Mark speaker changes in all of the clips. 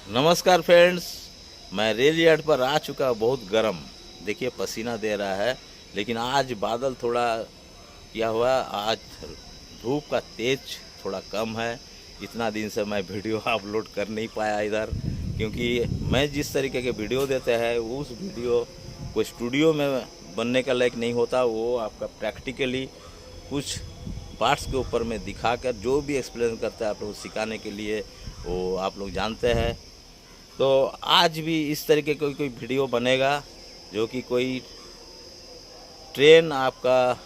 Speaker 1: नमस्कार फ्रेंड्स, मैं rail yard पर आ चुका। बहुत गर्म, देखिए पसीना दे रहा है। लेकिन आज बादल थोड़ा क्या हुआ, आज धूप का तेज थोड़ा कम है। इतना दिन से मैं वीडियो अपलोड कर नहीं पाया इधर, क्योंकि मैं जिस तरीके के वीडियो देते हैं उस वीडियो को स्टूडियो में बनने का लायक नहीं होता। वो आपका प्रैक्टिकली कुछ पार्ट्स के ऊपर में दिखाकर जो भी एक्सप्लेन करता है आप लोग सिखाने के लिए, वो आप लोग जानते हैं। तो आज भी इस तरीके का कोई वीडियो बनेगा जो कि कोई ट्रेन आपका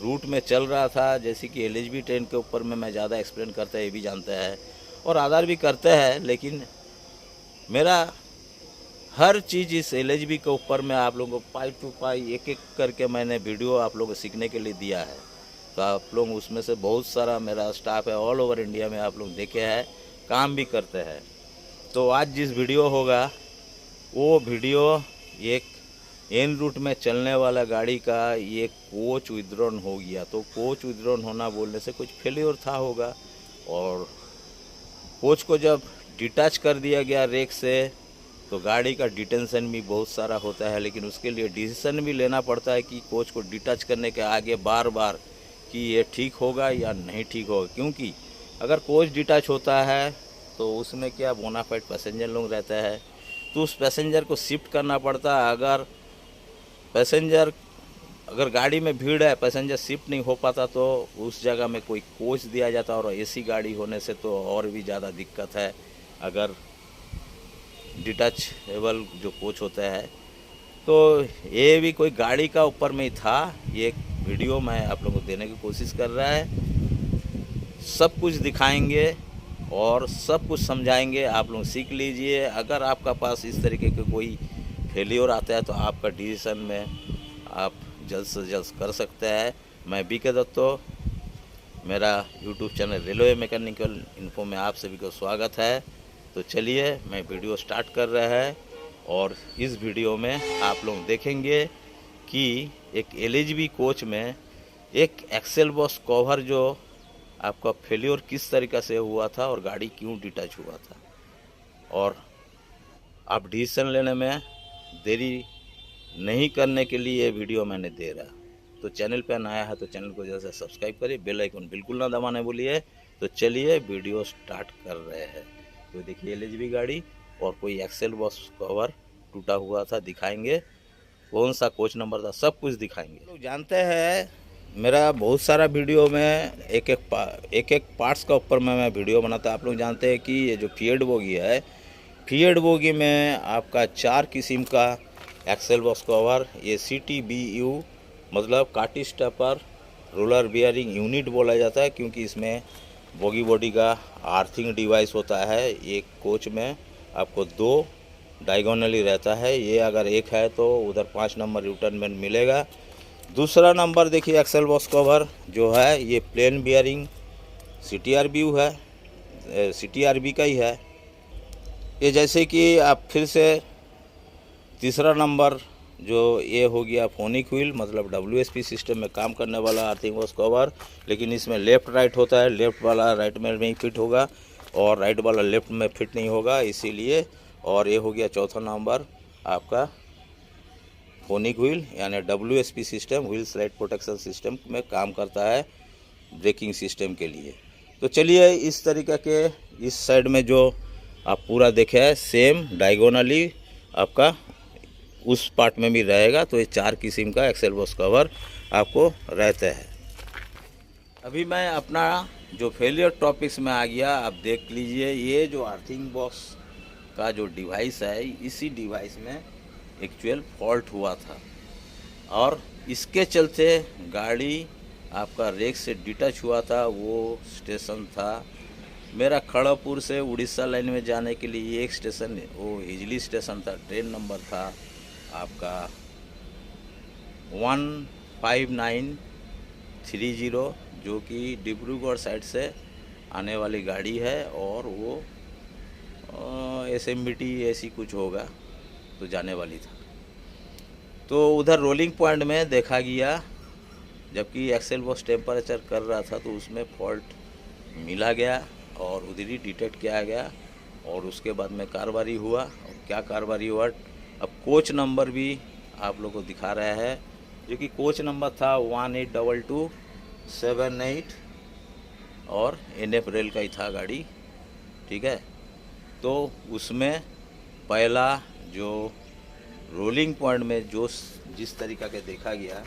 Speaker 1: रूट में चल रहा था, जैसे कि एलएचबी ट्रेन के ऊपर में मैं ज़्यादा एक्सप्लेन करता है, ये भी जानते हैं और आधार भी करते हैं। लेकिन मेरा हर चीज़ इस एलएचबी के ऊपर में आप लोगों को पाई टू पाई एक एक करके मैंने वीडियो आप लोगों को सीखने के लिए दिया है। तो आप लोग उसमें से बहुत सारा मेरा स्टाफ है ऑल ओवर इंडिया में, आप लोग देखे हैं, काम भी करते हैं। तो आज जिस वीडियो होगा वो वीडियो एक एन रूट में चलने वाला गाड़ी का ये कोच विद्रोहन हो गया। तो कोच विद्रोहन होना बोलने से कुछ फेल्योर था होगा, और कोच को जब डिटैच कर दिया गया रेक से तो गाड़ी का डिटेंशन भी बहुत सारा होता है। लेकिन उसके लिए डिसीजन भी लेना पड़ता है कि कोच को डिटैच करने के आगे बार बार कि ये ठीक होगा या नहीं ठीक होगा। क्योंकि अगर कोच डिटैच होता है तो उसमें क्या बोनाफाइड पैसेंजर लोग रहता है, तो उस पैसेंजर को शिफ्ट करना पड़ता है। अगर गाड़ी में भीड़ है, पैसेंजर शिफ्ट नहीं हो पाता, तो उस जगह में कोई कोच दिया जाता। और एसी गाड़ी होने से तो और भी ज़्यादा दिक्कत है अगर डिटैचेबल जो कोच होता है। तो ये भी कोई गाड़ी का ऊपर में ही था। ये एक वीडियो मैं आप लोगों को देने की कोशिश कर रहा है। सब कुछ दिखाएंगे और सब कुछ समझाएंगे, आप लोग सीख लीजिए। अगर आपका पास इस तरीके के कोई फेलियर आता है तो आपका डिसीजन में आप जल्द से जल्द कर सकते हैं। मैं बीके दत्तो, मेरा YouTube channel railway mechanical info में आप सभी को स्वागत है। तो चलिए मैं वीडियो स्टार्ट कर रहा है, और इस वीडियो में आप लोग देखेंगे कि एक एलएचबी कोच में एक एक्सेल बॉक्स कवर जो आपका फेल्योर किस तरीक़े से हुआ था और गाड़ी क्यों डिटैच हुआ था, और आप डिसीजन लेने में देरी नहीं करने के लिए ये वीडियो मैंने दे रहा। तो चैनल पर नया है तो चैनल को जैसे सब्सक्राइब करिए, बेल आइकन बिल्कुल ना दबाने बोलिए। तो चलिए वीडियो स्टार्ट कर रहे हैं। तो देखिए एलएचबी गाड़ी और कोई एक्सेल बॉक्स कवर टूटा हुआ था, दिखाएंगे कौन सा कोच नंबर था, सब कुछ दिखाएंगे। लोग जानते हैं मेरा बहुत सारा वीडियो में एक एक पार्ट्स का ऊपर मैं वीडियो बनाता। आप लोग जानते हैं कि ये जो फीएड बोगी है, फीएड बोगी में आपका 4 किस्म का एक्सेल बॉक्स कवर, ये CTBU मतलब काटी स्टेपर रोलर बियरिंग यूनिट बोला जाता है, क्योंकि इसमें बोगी बॉडी का आर्थिंग डिवाइस होता है। एक कोच में आपको 2 डायगोनली रहता है, ये अगर एक है तो उधर 5 नंबर रिटर्नमेंट मिलेगा। दूसरा नंबर देखिए एक्सेल बॉक्स कवर जो है ये प्लेन बियरिंग CTRBU है, CTRB का ही है ये। जैसे कि आप फिर से तीसरा नंबर जो ये हो गया फोनिक व्हील मतलब WSP सिस्टम में काम करने वाला आर्थिंग बॉक्स कवर। लेकिन इसमें लेफ़्ट राइट होता है, लेफ़्ट वाला राइट में नहीं फिट होगा और राइट वाला लेफ़्ट में फिट नहीं होगा, इसीलिए। और ये हो गया चौथा नंबर आपका फोनिक व्हील यानी WSP system, wheel slide protection system में काम करता है ब्रेकिंग सिस्टम के लिए। तो चलिए इस तरीके के इस साइड में जो आप पूरा देखे है सेम डायगोनली आपका उस पार्ट में भी रहेगा। तो ये 4 किस्म का एक्सेल बॉक्स कवर आपको रहता है। अभी मैं अपना जो फेलियर टॉपिक्स में आ गया, आप देख लीजिए। ये जो अर्थिंग बॉक्स का जो डिवाइस है, इसी डिवाइस में एक्चुअल फॉल्ट हुआ था और इसके चलते गाड़ी आपका रेक से डिटैच हुआ था। वो स्टेशन था मेरा खड़गपुर से उड़ीसा लाइन में जाने के लिए। एक स्टेशन वो हिजली स्टेशन था, ट्रेन नंबर था आपका 15930, जो कि डिब्रूगढ़ साइड से आने वाली गाड़ी है। और वो SMBT ऐसी कुछ होगा तो जाने वाली था। तो उधर रोलिंग पॉइंट में देखा गया, जबकि एक्सेल बॉक्स टेम्परेचर कर रहा था तो उसमें फॉल्ट मिला गया और उधर ही डिटेक्ट किया गया। और उसके बाद में कारोबारी हुआ। और क्या कारोबारी हुआ, अब कोच नंबर भी आप लोगों को दिखा रहा है, जो कि कोच नंबर था 182278 और NF रेल का ही था गाड़ी, ठीक है। तो उसमें पहला जो रोलिंग पॉइंट में जो जिस तरीक़ा के देखा गया,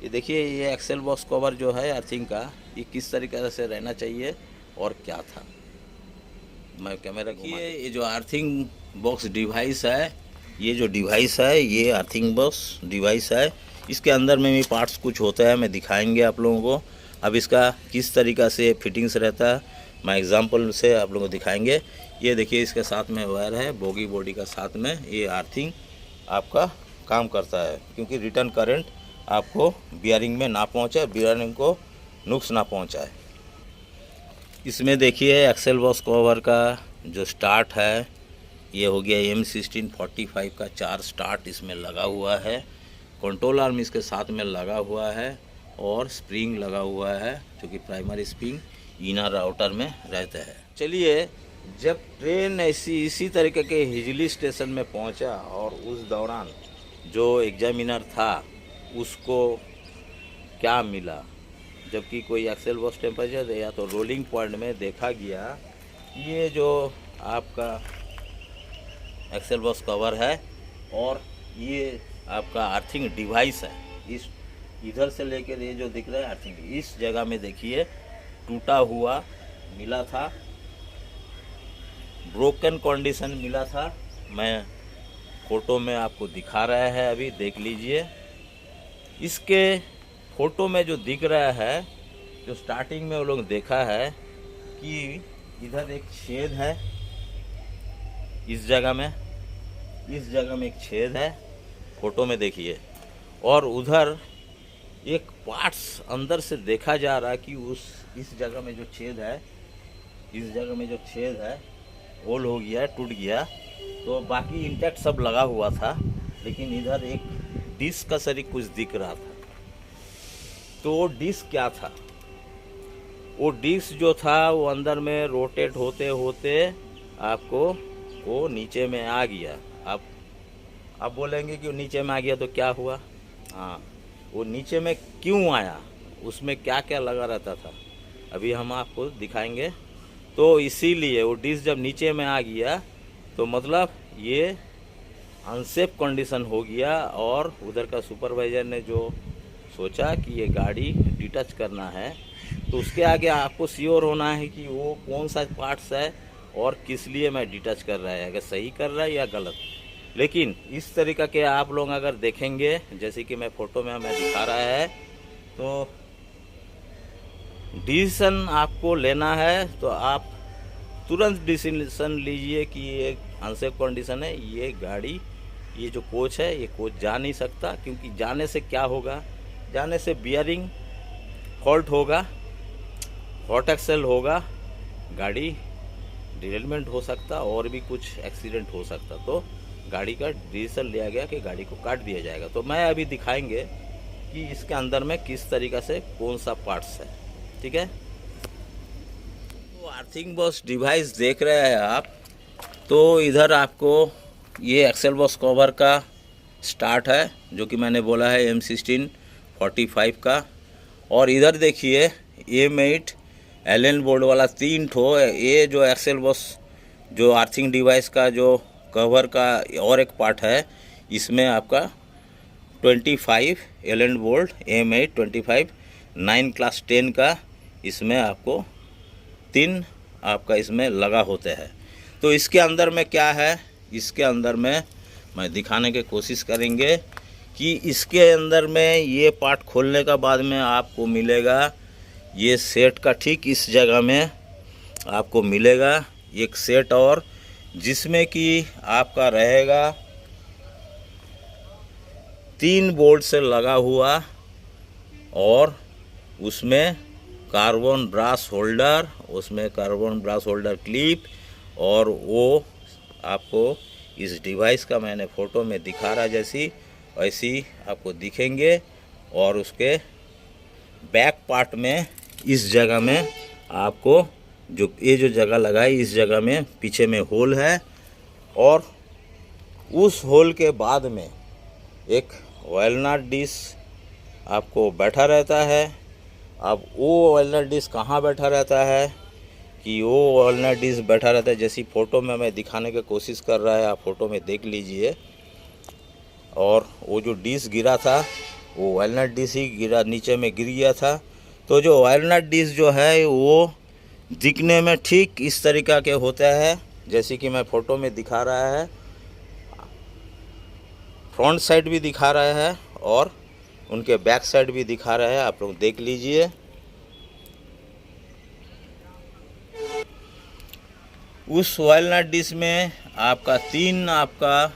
Speaker 1: ये देखिए, ये एक्सेल बॉक्स कवर जो है अर्थिंग का, ये किस तरीके से रहना चाहिए और क्या था। मैं कैमरा घुमाइए, ये जो अर्थिंग बॉक्स डिवाइस है, ये जो डिवाइस है ये अर्थिंग बॉक्स डिवाइस है। इसके अंदर में भी पार्ट्स कुछ होता है, मैं दिखाएंगे आप लोगों को। अब इसका किस तरीक़ा से फिटिंग्स रहता है मैं एग्जांपल से आप लोगों को दिखाएंगे। ये देखिए, इसके साथ में वायर है, बोगी बॉडी का साथ में ये अर्थिंग आपका काम करता है, क्योंकि रिटर्न करंट आपको बियरिंग में ना पहुंचे, बियरिंग को नुक्स ना पहुंचाए। इसमें देखिए एक्सेल बॉक्स कवर का जो स्टार्ट है, ये हो गया M1645 का 4 स्टार्ट इसमें लगा हुआ है। कंट्रोल आर्म इसके साथ में लगा हुआ है और स्प्रिंग लगा हुआ है, जो कि प्राइमरी स्प्रिंग इनर आउटर में रहता है। चलिए, जब ट्रेन इसी तरीके के हिजली स्टेशन में पहुंचा और उस दौरान जो एग्जामिनर था उसको क्या मिला, जबकि कोई एक्सेल बॉक्स टेम्परेचर या तो रोलिंग पॉइंट में देखा गया, ये जो आपका एक्सेल बॉक्स कवर है और ये आपका अर्थिंग डिवाइस है, इस इधर से लेकर ये जो दिख रहा है अर्थिंग, इस जगह में देखिए टूटा हुआ मिला था, ब्रोकन कंडीशन मिला था। मैं फ़ोटो में आपको दिखा रहा है, अभी देख लीजिए। इसके फ़ोटो में जो दिख रहा है, जो स्टार्टिंग में वो लोग देखा है कि इधर एक छेद है, इस जगह में एक छेद है, फ़ोटो में देखिए। और उधर एक पार्ट्स अंदर से देखा जा रहा है कि इस जगह में जो छेद है, इस जगह में जो छेद है होल हो गया, टूट गया। तो बाकी इंटैक्ट सब लगा हुआ था, लेकिन इधर एक डिस्क का सरिक कुछ दिख रहा था। तो वो डिस्क क्या था, वो डिस्क जो था वो अंदर में रोटेट होते होते आपको वो नीचे में आ गया। आप बोलेंगे कि वो नीचे में आ गया तो क्या हुआ। हाँ, वो नीचे में क्यों आया, उसमें क्या क्या लगा रहता था, अभी हम आपको दिखाएंगे। तो इसीलिए वो डिस्क जब नीचे में आ गया तो मतलब ये अनसेफ कंडीशन हो गया, और उधर का सुपरवाइज़र ने जो सोचा कि ये गाड़ी डिटच करना है, तो उसके आगे आपको श्योर होना है कि वो कौन सा पार्ट्स है और किस लिए मैं डिटच कर रहा है, अगर सही कर रहा है या गलत। लेकिन इस तरीक़ा के आप लोग अगर देखेंगे, जैसे कि मैं फ़ोटो में हमें दिखा रहा है, तो डिसीज़न आपको लेना है तो आप तुरंत डिसीजन लीजिए कि ये अनसेफ कंडीशन है, ये गाड़ी, ये जो कोच है, ये कोच जा नहीं सकता। क्योंकि जाने से क्या होगा, जाने से बियरिंग फॉल्ट होगा, हॉट एक्सेल होगा, गाड़ी डिरेलमेंट हो सकता और भी कुछ एक्सीडेंट हो सकता। तो गाड़ी का डिसीजन लिया गया कि गाड़ी को काट दिया जाएगा। तो मैं अभी दिखाएंगे कि इसके अंदर में किस तरीक़ा से कौन सा पार्ट्स है, ठीक है। तो अर्थिंग बॉक्स डिवाइस देख रहे हैं आप, तो इधर आपको ये एक्सेल बॉक्स कवर का स्टार्ट है, जो कि मैंने बोला है M1645 का। और इधर देखिए M8 एलन बोर्ड वाला 3 ठो, ये जो एक्सेल बॉक्स जो अर्थिंग डिवाइस का जो कवर का और एक पार्ट है, इसमें आपका 25 एलन बोल्ट M8 25 9 क्लास 10 का, इसमें आपको 3 आपका इसमें लगा होता है। तो इसके अंदर में क्या है, इसके अंदर में मैं दिखाने की कोशिश करेंगे कि इसके अंदर में ये पार्ट खोलने का बाद में आपको मिलेगा ये सेट का, ठीक इस जगह में आपको मिलेगा एक सेट, और जिसमें कि आपका रहेगा 3 बोल्ट से लगा हुआ, और उसमें कार्बन ब्रास होल्डर, उसमें कार्बन ब्रास होल्डर क्लिप, और वो आपको इस डिवाइस का मैंने फ़ोटो में दिखा रहा जैसी वैसी आपको दिखेंगे। और उसके बैक पार्ट में इस जगह में आपको जो ये जो जगह लगा है, इस जगह में पीछे में होल है और उस होल के बाद में एक वॉलनट डिश आपको बैठा रहता है। अब वो वॉलनट डिश कहाँ बैठा रहता है कि वो वॉलनट डिश बैठा रहता है, जैसी फ़ोटो में मैं दिखाने की कोशिश कर रहा है, आप फ़ोटो में देख लीजिए। और वो जो डिश गिरा था वो वॉलनट डिश ही गिरा, नीचे में गिर गया था। तो जो वॉलनट डिश जो है वो दिखने में ठीक इस तरीक़ा के होता है जैसे कि मैं फ़ोटो में दिखा रहा है। फ्रंट साइड भी दिखा रहा है और उनके बैक साइड भी दिखा रहा है, आप लोग देख लीजिए। उस वॉलनट डिश में आपका 3 आपका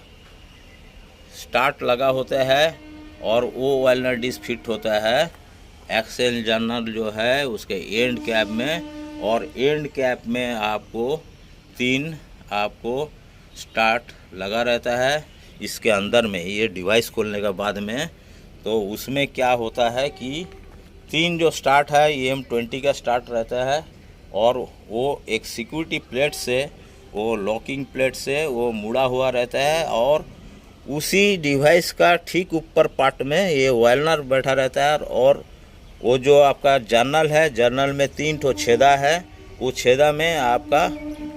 Speaker 1: स्टार्ट लगा होता है और वो वॉलनट डिश फिट होता है एक्सेल जर्नल जो है उसके एंड कैप में, और एंड कैप में आपको 3 आपको स्टार्ट लगा रहता है इसके अंदर में। ये डिवाइस खोलने के बाद में तो उसमें क्या होता है कि 3 जो स्टार्ट है EM20 का स्टार्ट रहता है और वो एक सिक्योरिटी प्लेट से, वो लॉकिंग प्लेट से वो मुड़ा हुआ रहता है और उसी डिवाइस का ठीक ऊपर पार्ट में ये वॉलनट बैठा रहता है। और वो जो आपका जर्नल है, जर्नल में 3 ठो छेदा है, वो छेदा में आपका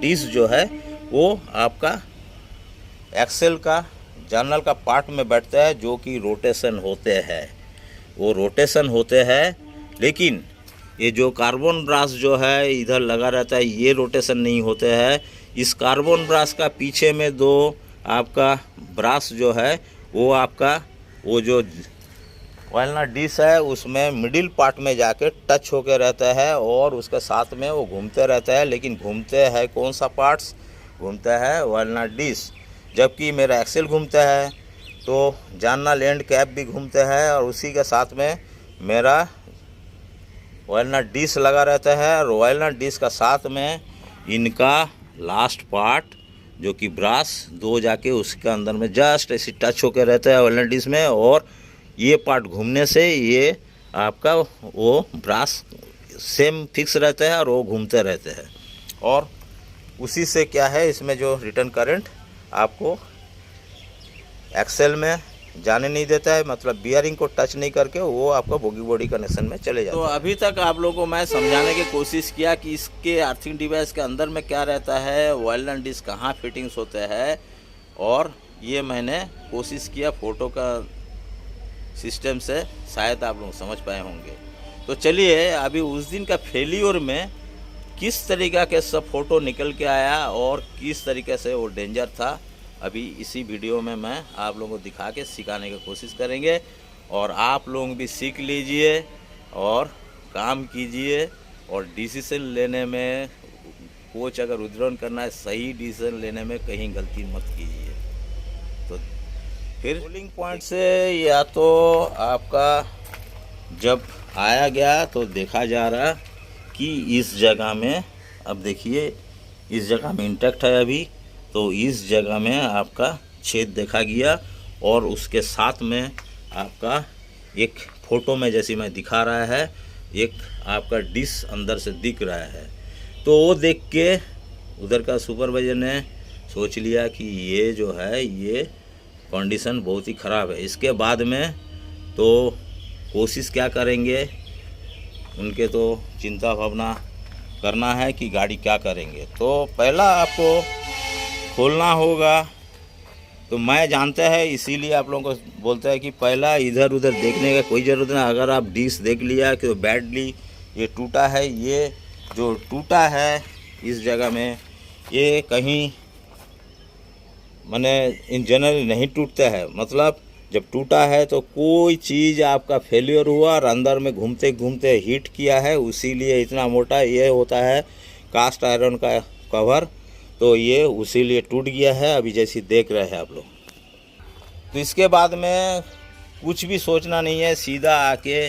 Speaker 1: डिश जो है वो आपका एक्सेल का जर्नल का पार्ट में बैठता है जो कि रोटेशन होते हैं, वो रोटेशन होते हैं। लेकिन ये जो कार्बन ब्रश जो है इधर लगा रहता है ये रोटेशन नहीं होते हैं। इस कार्बन ब्रश का पीछे में 2 आपका ब्रश जो है वो आपका वो जो वॉलनट डिश है उसमें मिडिल पार्ट में जाके टच होके रहता है और उसके साथ में वो घूमते रहता है। लेकिन घूमते हैं कौन सा पार्ट्स? घूमता है वॉलनट डिश। जबकि मेरा एक्सेल घूमता है तो जर्नल एंड कैप भी घूमते हैं और उसी के साथ में मेरा वॉलनट डिश लगा रहता है। और वॉलनट डिश का साथ में इनका लास्ट पार्ट जो कि ब्रश 2 जाके उसके अंदर में जस्ट ऐसे टच होकर रहता है वॉलनट डिश में, और ये पार्ट घूमने से ये आपका वो ब्रश सेम फिक्स रहता है और वो घूमते रहते हैं। और उसी से क्या है इसमें जो रिटर्न करंट आपको एक्सेल में जाने नहीं देता है, मतलब बियरिंग को टच नहीं करके वो आपका बोगी बॉडी कनेक्शन में चले जाता है। तो अभी तक आप लोगों को मैं समझाने की कोशिश किया कि इसके अर्थिंग डिवाइस के अंदर में क्या रहता है, वॉलनट डिश कहाँ फिटिंग्स होते हैं, और ये मैंने कोशिश किया फ़ोटो का सिस्टम से, शायद आप लोग समझ पाए होंगे। तो चलिए अभी उस दिन का फेलियर में किस तरीक़ा के सब फ़ोटो निकल के आया और किस तरीके से वो डेंजर था, अभी इसी वीडियो में मैं आप लोगों को दिखा के सिखाने की कोशिश करेंगे। और आप लोग भी सीख लीजिए और काम कीजिए, और डिसीजन लेने में कोच अगर उद्धरण करना है, सही डिसीजन लेने में कहीं गलती मत कीजिए। तो फिर रोलिंग पॉइंट से या तो आपका जब आया गया तो देखा जा रहा कि इस जगह में, अब देखिए इस जगह में इंटैक्ट है अभी, तो इस जगह में आपका छेद देखा गया और उसके साथ में आपका एक फ़ोटो में जैसे मैं दिखा रहा है एक आपका डिश अंदर से दिख रहा है। तो वो देख के उधर का सुपरवाइजर ने सोच लिया कि ये जो है ये कंडीशन बहुत ही ख़राब है। इसके बाद में तो कोशिश क्या करेंगे, उनके तो चिंता भावना करना है कि गाड़ी क्या करेंगे। तो पहला आपको खोलना होगा। तो मैं जानता है इसीलिए आप लोगों को बोलता है कि पहला इधर उधर देखने का कोई ज़रूरत नहीं। अगर आप डिश देख लिया कि बैडली ये टूटा है, ये जो टूटा है इस जगह में ये कहीं माने इन जनरल नहीं टूटता है, मतलब जब टूटा है तो कोई चीज़ आपका फेलियर हुआ और अंदर में घूमते घूमते हीट किया है, उसीलिए इतना मोटा ये होता है कास्ट आयरन का कवर। तो ये उसीलिए टूट गया है, अभी जैसी देख रहे हैं आप लोग। तो इसके बाद में कुछ भी सोचना नहीं है, सीधा आके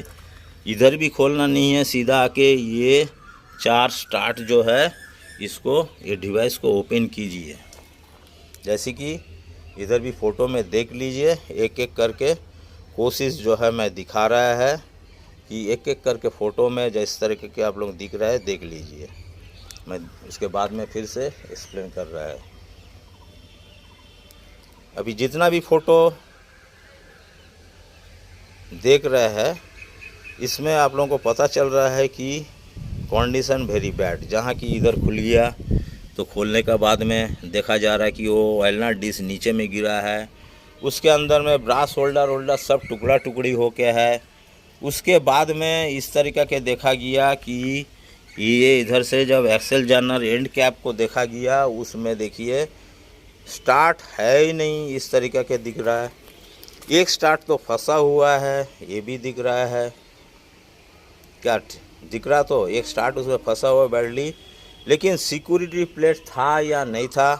Speaker 1: इधर भी खोलना नहीं है, सीधा आके ये 4 स्टार्ट जो है इसको, ये डिवाइस को ओपन कीजिए। जैसे कि इधर भी फ़ोटो में देख लीजिए, एक एक करके कोशिश जो है मैं दिखा रहा है कि एक एक करके फ़ोटो में जिस तरीके के आप लोग दिख रहा है देख लीजिए। मैं उसके बाद में फिर से एक्सप्लेन कर रहा है। अभी जितना भी फ़ोटो देख रहे हैं इसमें आप लोगों को पता चल रहा है कि कंडीशन वेरी बैड। जहाँ की इधर खुल गया तो खोलने का बाद में देखा जा रहा है कि वो वेलनट डिश नीचे में गिरा है। उसके अंदर में ब्रास होल्डर सब टुकड़ा टुकड़ी हो के है। उसके बाद में इस तरीक़ा के देखा गया कि ये इधर से जब एक्सेल जर्नल एंड कैप को देखा गया उसमें देखिए स्टार्ट है ही नहीं, इस तरीक़ा के दिख रहा है। एक स्टार्ट तो फंसा हुआ है, ये भी दिख रहा है। क्या दिख रहा? तो एक स्टार्ट उसमें फंसा हुआ बैडली, लेकिन सिक्योरिटी प्लेट था या नहीं था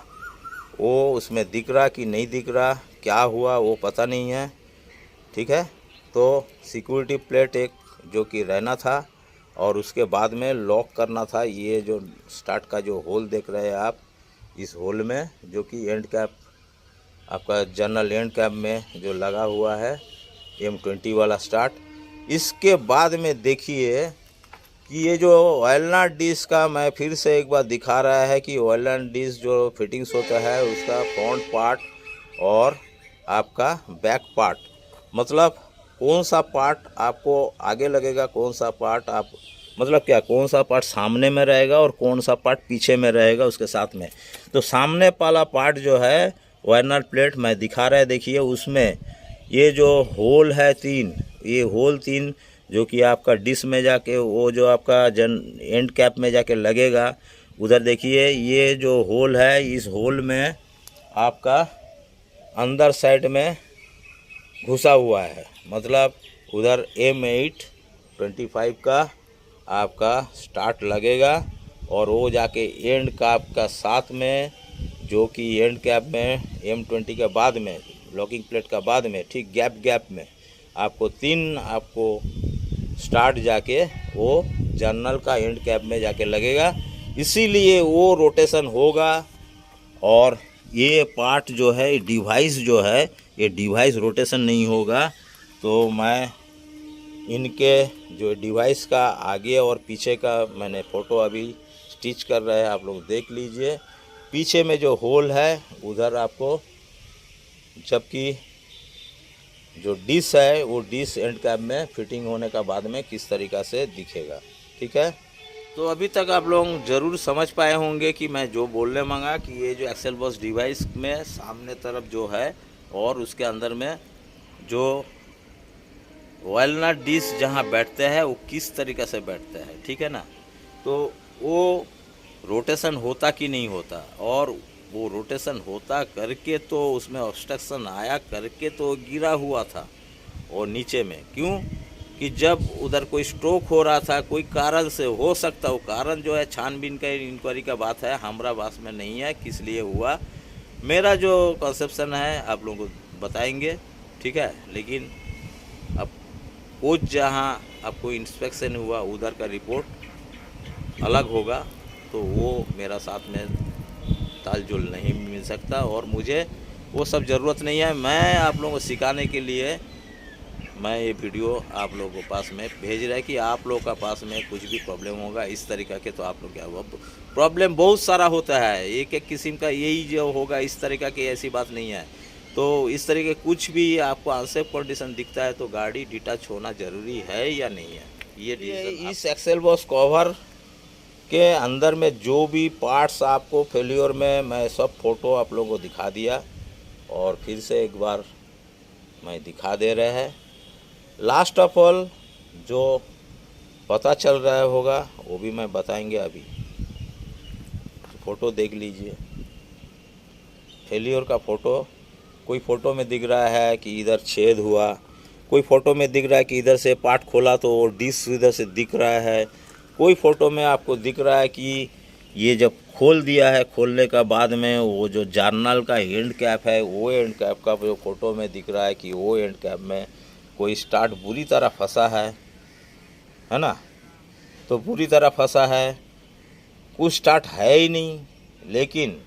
Speaker 1: वो उसमें दिख रहा कि नहीं दिख रहा, क्या हुआ वो पता नहीं है। ठीक है, तो सिक्योरिटी प्लेट एक जो कि रहना था और उसके बाद में लॉक करना था। ये जो स्टार्ट का जो होल देख रहे हैं आप, इस होल में जो कि एंड कैप आपका जनरल एंड कैप में जो लगा हुआ है M20 वाला स्टार्ट। इसके बाद में देखिए कि ये जो वेलनट डिश का मैं फिर से एक बार दिखा रहा है कि वेलनट डिश जो फिटिंग्स होता है उसका फ्रंट पार्ट और आपका बैक पार्ट, मतलब कौन सा पार्ट आपको आगे लगेगा, कौन सा पार्ट आप मतलब क्या कौन सा पार्ट सामने में रहेगा और कौन सा पार्ट पीछे में रहेगा उसके साथ में। तो सामने वाला पार्ट जो है वेलनट प्लेट मैं दिखा रहा है, देखिए उसमें ये जो होल है ये होल 3 जो कि आपका डिश में जाके वो जो आपका एंड कैप में जाके लगेगा, उधर देखिए ये जो होल है इस होल में आपका अंदर साइड में घुसा हुआ है। मतलब उधर M825 का आपका स्टार्ट लगेगा और वो जाके एंड कैप का साथ में जो कि एंड कैप में M20 के बाद में लॉकिंग प्लेट का बाद में ठीक गैप में आपको 3 आपको स्टार्ट जाके वो जर्नल का एंड कैप में जाके लगेगा, इसीलिए वो रोटेशन होगा। और ये पार्ट जो है डिवाइस जो है ये डिवाइस रोटेशन नहीं होगा। तो मैं इनके जो डिवाइस का आगे और पीछे का मैंने फ़ोटो अभी स्टिच कर रहा है, आप लोग देख लीजिए। पीछे में जो होल है उधर आपको जबकि जो डिश है वो डिश एंड कैप में फिटिंग होने का बाद में किस तरीक़ा से दिखेगा। ठीक है, तो अभी तक आप लोग ज़रूर समझ पाए होंगे कि मैं जो बोलने मांगा कि ये जो एक्सेल बॉस डिवाइस में सामने तरफ जो है और उसके अंदर में जो वेलनट डिश जहाँ बैठते हैं वो किस तरीक़े से बैठते हैं। ठीक है ना, तो वो रोटेशन होता कि नहीं होता, और वो रोटेशन होता करके तो उसमें ऑब्स्ट्रक्शन आया करके तो गिरा हुआ था और नीचे में क्यों कि जब उधर कोई स्ट्रोक हो रहा था कोई कारण से हो सकता, वो कारण जो है छानबीन का इंक्वायरी का बात है, हमारा पास में नहीं है किस लिए हुआ। मेरा जो कंसेप्शन है आप लोगों को बताएंगे। ठीक है, लेकिन अब कोच जहाँ आपको इंस्पेक्शन हुआ उधर का रिपोर्ट अलग होगा, तो वो मेरा साथ में तालजुल नहीं मिल सकता और मुझे वो सब ज़रूरत नहीं है। मैं आप लोगों को सिखाने के लिए मैं ये वीडियो आप लोगों के पास में भेज रहा है कि आप लोगों का पास में कुछ भी प्रॉब्लम होगा इस तरीक़ा के, तो आप लोग क्या हुआ प्रॉब्लम बहुत सारा होता है, एक एक किस्म का यही जो होगा इस तरीक़ा की ऐसी बात नहीं है। तो इस तरीके कुछ भी आपको अनसेफ कंडीशन दिखता है तो गाड़ी डिटैच होना ज़रूरी है या नहीं है। ये इस एक्सेल बॉस कवर के अंदर में जो भी पार्ट्स आपको फेल्योर में मैं सब फ़ोटो आप लोगों को दिखा दिया और फिर से एक बार मैं दिखा दे रहे हैं। लास्ट ऑफ ऑल जो पता चल रहा होगा वो भी मैं बताएंगे। अभी फ़ोटो देख लीजिए, फेल्योर का फ़ोटो कोई फ़ोटो में दिख रहा है कि इधर छेद हुआ, कोई फ़ोटो में दिख रहा है कि इधर से पार्ट खोला तो वो डिश इधर से दिख रहा है, कोई फ़ोटो में आपको दिख रहा है कि ये जब खोल दिया है खोलने का बाद में वो जो जर्नल का एंड कैप है वो एंड कैप का जो फ़ोटो में दिख रहा है कि वो एंड कैप में कोई स्टार्ट बुरी तरह फंसा है ना। तो बुरी तरह फंसा है, कुछ स्टार्ट है ही नहीं, लेकिन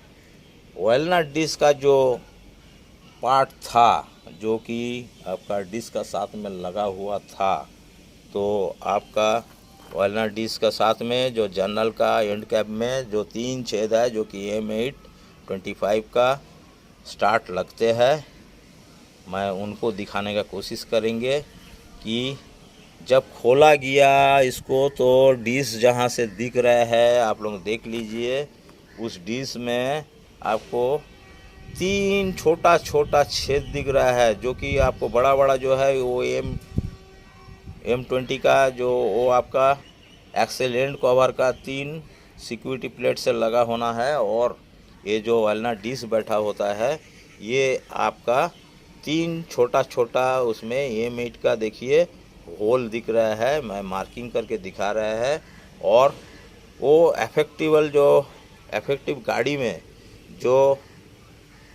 Speaker 1: वेलनट डिश का जो पार्ट था जो कि आपका डिश का साथ में लगा हुआ था, तो आपका वॉलनट डिस्क का साथ में जो जर्नल का एंड कैप में जो 3 छेद है, जो कि M825 का स्टार्ट लगते हैं, मैं उनको दिखाने का कोशिश करेंगे कि जब खोला गया इसको तो डिस्क जहाँ से दिख रहा है आप लोग देख लीजिए, उस डिस्क में आपको 3 छोटा छोटा छेद दिख रहा है, जो कि आपको बड़ा बड़ा जो है वो M20 का जो वो आपका एक्सेल एंड कवर का 3 सिक्योरिटी प्लेट से लगा होना है। और ये जो वॉलनट डिस्क बैठा होता है ये आपका 3 छोटा छोटा उसमें M8 का देखिए होल दिख रहा है, मैं मार्किंग करके दिखा रहा है। और वो इफेक्टिव गाड़ी में जो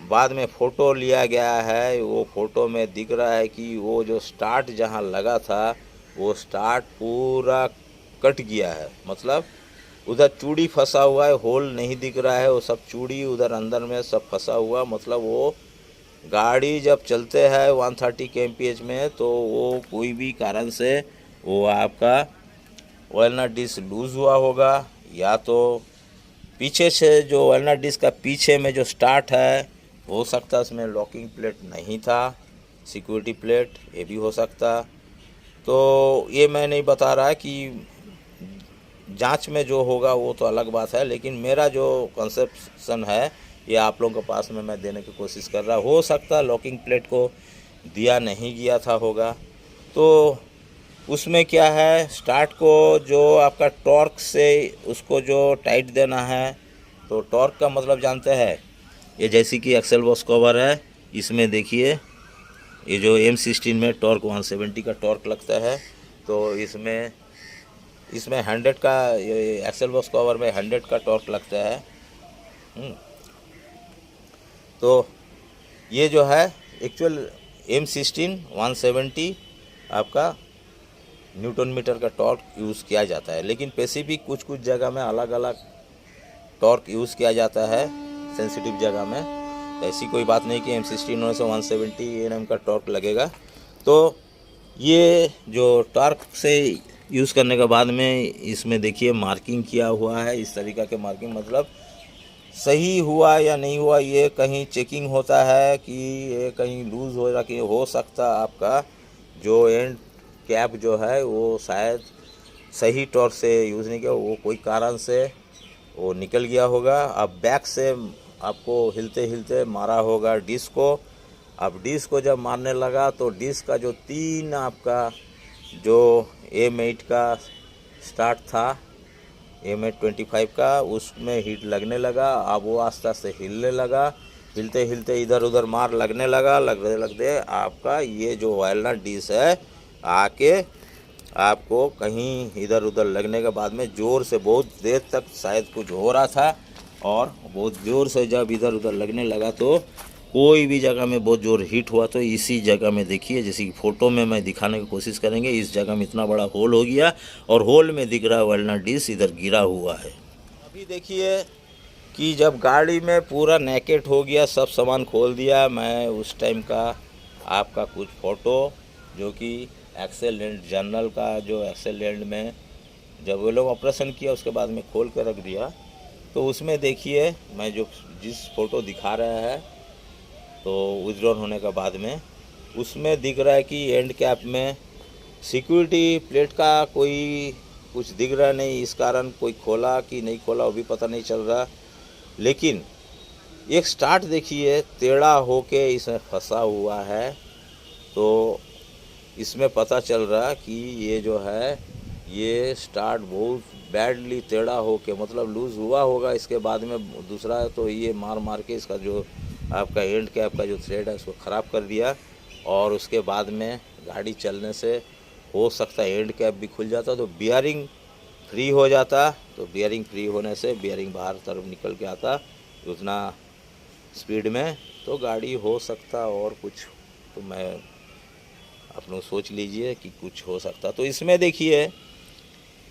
Speaker 1: बाद में फ़ोटो लिया गया है, वो फ़ोटो में दिख रहा है कि वो जो स्टार्ट जहाँ लगा था वो स्टार्ट पूरा कट गया है, मतलब उधर चूड़ी फंसा हुआ है, होल नहीं दिख रहा है, वो सब चूड़ी उधर अंदर में सब फंसा हुआ। मतलब वो गाड़ी जब चलते हैं 130 kmph में तो वो कोई भी कारण से वो आपका वॉलनट डिस्क लूज़ हुआ होगा, या तो पीछे से जो वॉलनट डिस्क का पीछे में जो स्टार्ट है हो सकता है उसमें लॉकिंग प्लेट नहीं था, सिक्योरिटी प्लेट, ये भी हो सकता। तो ये मैं नहीं बता रहा कि जांच में जो होगा वो तो अलग बात है, लेकिन मेरा जो कंसेप्शन है ये आप लोगों के पास में मैं देने की कोशिश कर रहा। हो सकता है लॉकिंग प्लेट को दिया नहीं गया था होगा। तो उसमें क्या है, स्टार्ट को जो आपका टॉर्क से उसको जो टाइट देना है, तो टॉर्क का मतलब जानते हैं, ये जैसे कि एक्सेल बॉक्स कवर है, इसमें देखिए ये जो M16 में टॉर्क 170 का टॉर्क लगता है, तो इसमें 100 का, ये एक्सेल बॉक्स कवर में 100 का टॉर्क लगता है। तो ये जो है एक्चुअल M16 170 आपका न्यूटन मीटर का टॉर्क यूज़ किया जाता है, लेकिन स्पेसिफिक कुछ जगह में अलग अलग टॉर्क यूज़ किया जाता है सेंसिटिव जगह में। ऐसी कोई बात नहीं कि M16 से 170 Nm का टॉर्क लगेगा। तो ये जो टॉर्क से यूज़ करने के बाद में इसमें देखिए मार्किंग किया हुआ है, इस तरीक़ा के मार्किंग, मतलब सही हुआ या नहीं हुआ ये कहीं चेकिंग होता है कि ये कहीं लूज़ हो रहा, कि हो सकता आपका जो एंड कैप जो है वो शायद सही टॉर्क से यूज़ नहीं किया, वो कोई कारण से वो निकल गया होगा। अब बैक से आपको हिलते हिलते मारा होगा डिस्क को। अब डिस्क को जब मारने लगा तो डिस्क का जो 3 आपका जो M8 का स्टार्ट था, M825 का, उसमें हीट लगने लगा। अब वो आस्ते आस्ते हिलने लगा, हिलते हिलते इधर उधर मार लगने लगा, लगते लगते आपका ये जो वॉलनट डिस्क है आके आपको कहीं इधर उधर लगने के बाद में ज़ोर से बहुत देर तक शायद कुछ हो रहा था, और बहुत ज़ोर से जब इधर उधर लगने लगा तो कोई भी जगह में बहुत ज़ोर हीट हुआ। तो इसी जगह में देखिए, जैसे कि फ़ोटो में मैं दिखाने की कोशिश करेंगे, इस जगह में इतना बड़ा होल हो गया और होल में दिख रहा है वॉलनट डिस्क इधर गिरा हुआ है। अभी देखिए कि जब गाड़ी में पूरा नेकेट हो गया, सब सामान खोल दिया, मैं उस टाइम का आपका कुछ फ़ोटो जो कि एक्सेल एंड जर्नल का, जो एक्सेल एंड में जब वो लोग ऑपरेशन किया उसके बाद में खोल कर रख दिया, तो उसमें देखिए मैं जो जिस फ़ोटो दिखा रहा है तो विथड्रॉन होने के बाद में उसमें दिख रहा है कि एंड कैप में सिक्योरिटी प्लेट का कोई कुछ दिख रहा नहीं। इस कारण कोई खोला कि नहीं खोला वो भी पता नहीं चल रहा, लेकिन एक स्टार्ट देखिए टेढ़ा होके इसमें फंसा हुआ है। तो इसमें पता चल रहा कि ये जो है ये स्टार्ट बहुत बैडली टेढ़ा होके, मतलब लूज़ हुआ होगा। इसके बाद में दूसरा तो ये मार मार के इसका जो आपका एंड कैप का जो थ्रेड है उसको ख़राब कर दिया, और उसके बाद में गाड़ी चलने से हो सकता है एंड कैप भी खुल जाता, तो बियरिंग फ्री हो जाता। तो बियरिंग फ्री होने से बियरिंग बाहर तरफ निकल के आता उतना स्पीड में, तो गाड़ी हो सकता और कुछ, तो मैं आप लोग सोच लीजिए कि कुछ हो सकता। तो इसमें देखिए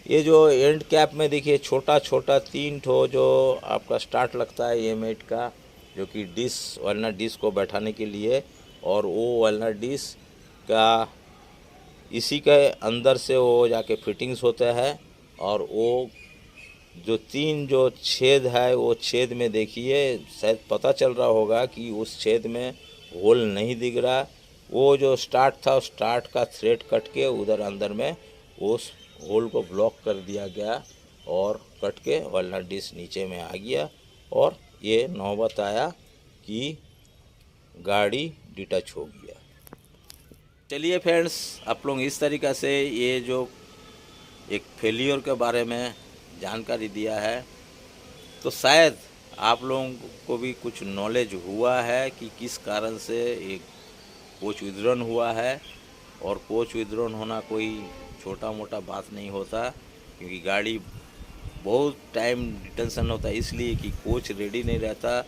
Speaker 1: ये जो एंड कैप में देखिए छोटा छोटा 3 ठो जो आपका स्टार्ट लगता है M8 का, जो कि डिस्क वॉलनट डिस्क को बैठाने के लिए, और वो वॉलनट डिस्क का इसी के अंदर से वो जाके फिटिंग्स होता है, और वो जो 3 जो छेद है वो छेद में देखिए शायद पता चल रहा होगा कि उस छेद में होल नहीं दिख रहा। वो जो स्टार्ट था उस स्टार्ट का थ्रेड कट के उधर अंदर में उस होल को ब्लॉक कर दिया गया और कट के वॉलनट डिस्क नीचे में आ गया और ये नौबत आया कि गाड़ी डिटच हो गया। चलिए फ्रेंड्स, आप लोग इस तरीक़ा से ये जो एक फेलियर के बारे में जानकारी दिया है तो शायद आप लोगों को भी कुछ नॉलेज हुआ है कि किस कारण से एक कोच विद्रोहन हुआ है। और कोच विद्रोहन होना कोई छोटा मोटा बात नहीं होता, क्योंकि गाड़ी बहुत टाइम डिटेंशन होता है इसलिए कि कोच रेडी नहीं रहता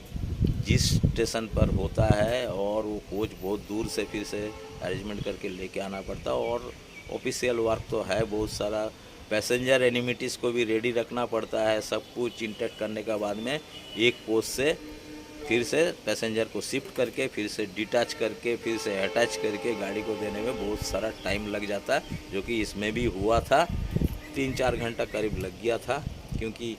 Speaker 1: जिस स्टेशन पर होता है, और वो कोच बहुत दूर से फिर से अरेंजमेंट करके लेके आना पड़ता। और ऑफिशियल वर्क तो है बहुत सारा, पैसेंजर एनिमिटीज़ को भी रेडी रखना पड़ता है। सब कुछ इंटैक्ट करने के बाद में एक पोस्ट से फिर से पैसेंजर को शिफ्ट करके फिर से डिटैच करके फिर से अटैच करके गाड़ी को देने में बहुत सारा टाइम लग जाता है, जो कि इसमें भी हुआ था। 3-4 घंटा करीब लग गया था, क्योंकि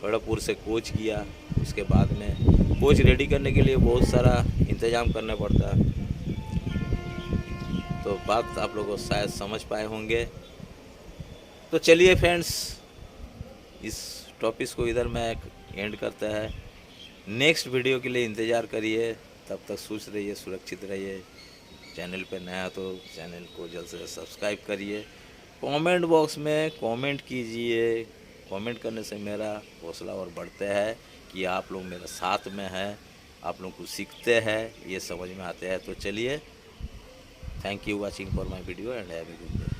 Speaker 1: खड़गपुर से कोच गया, उसके बाद में कोच रेडी करने के लिए बहुत सारा इंतज़ाम करना पड़ता। तो बात आप लोगों को शायद समझ पाए होंगे। तो चलिए फ्रेंड्स, इस टॉपिक को इधर मैं एंड करता है। नेक्स्ट वीडियो के लिए इंतज़ार करिए, तब तक खुश रहिए, सुरक्षित रहिए। चैनल पे नया तो चैनल को जल्द से सब्सक्राइब करिए। कमेंट बॉक्स में कमेंट कीजिए, कमेंट करने से मेरा हौसला और बढ़ता है कि आप लोग मेरे साथ में हैं, आप लोग कुछ सीखते हैं, ये समझ में आते हैं। तो चलिए, thank you watching for my video and have a good day.